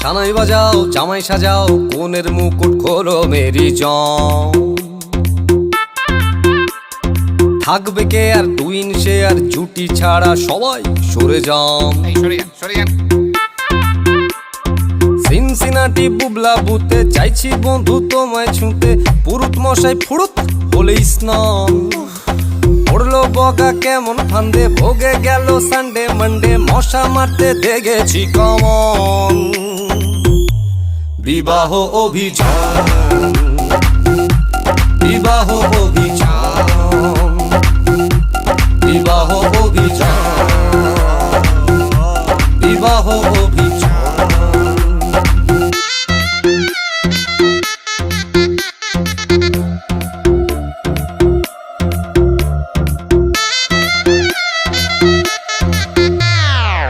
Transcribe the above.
সানাই বাজাও জামাই সাজাও কোনের মুকুট খোলো মেরি জং। থাকবে কে আর টুইন সে আর জুটি ছাড়া সবাই সরে যান। সিনসিনাটি বুবলা বুতে চাইছি বন্ধু তোমায় ছুঁতে, পুরুত মশাই ফুরুত হলে স্নান। পড়লো বগা কেমন ফান্দে, ভোগে গেল সানডে মানডে, মশা মারতে দেখেছি কমন। বিবাহ অভিযান, বিবাহ অভিযান, বিবাহ অভিযান, বিবাহ